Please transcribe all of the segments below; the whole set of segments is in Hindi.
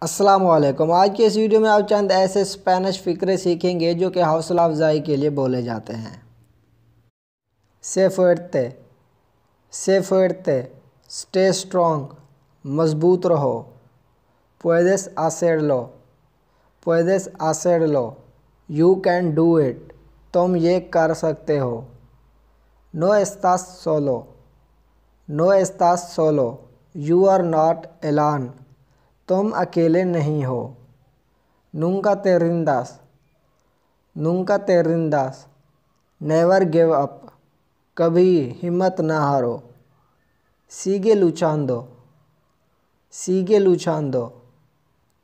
अस्सलाम वालेकुम। आज की इस वीडियो में आप चंद ऐसे स्पेनिश फ़िक्रे सीखेंगे जो कि हौसला अफजाई के लिए बोले जाते हैं। से fuerte, से fuerte, स्टे स्ट्रॉन्ग, मजबूत रहो। puedes hacerlo, puedes hacerlo, you can do it, तुम ये कर सकते हो। no estás solo, no estás solo, you are not alone, तुम अकेले नहीं हो। nunca te rindas, nunca te rindas, never give up, कभी हिम्मत ना हारो। sigue luchando, sigue luchando,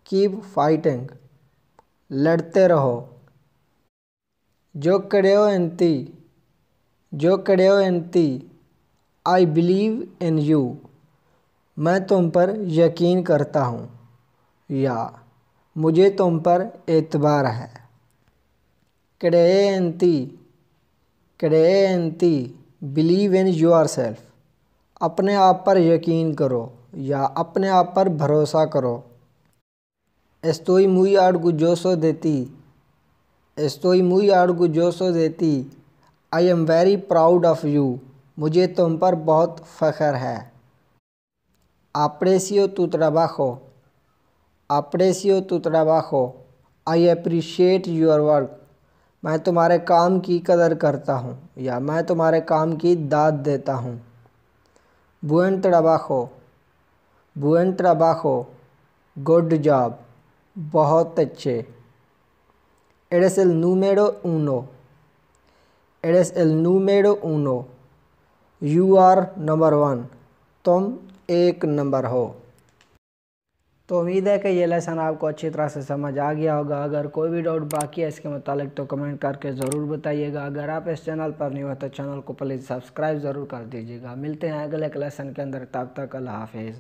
keep fighting, लड़ते रहो। yo creo en ti, yo creo en ti, I believe in you, मैं तुम पर यकीन करता हूँ या मुझे तुम पर एतबार है। cree en ti, cree en ti, believe in yourself, अपने आप पर यकीन करो या अपने आप पर भरोसा करो। estoy muy orgulloso de ti, estoy muy orgulloso de ti, I am very proud of you, मुझे तुम पर बहुत फ़ख्र है। aprecio tu trabajo, aprecio tu trabajo, I appreciate your work, मैं तुम्हारे काम की कदर करता हूँ या मैं तुम्हारे काम की दाद देता हूँ। buen trabajo, buen trabajo, good job, बहुत अच्छे। eres el número uno, eres el número uno, you are number one, तुम एक नंबर हो। तो उम्मीद है कि ये लेसन आपको अच्छी तरह से समझ आ गया होगा। अगर कोई भी डाउट बाकी है इसके मुतालिक तो कमेंट करके ज़रूर बताइएगा। अगर आप इस चैनल पर नहीं हो तो चैनल को प्लीज़ सब्सक्राइब ज़रूर कर दीजिएगा। मिलते हैं अगले लेसन के अंदर, तब तक अल्लाह हाफिज़।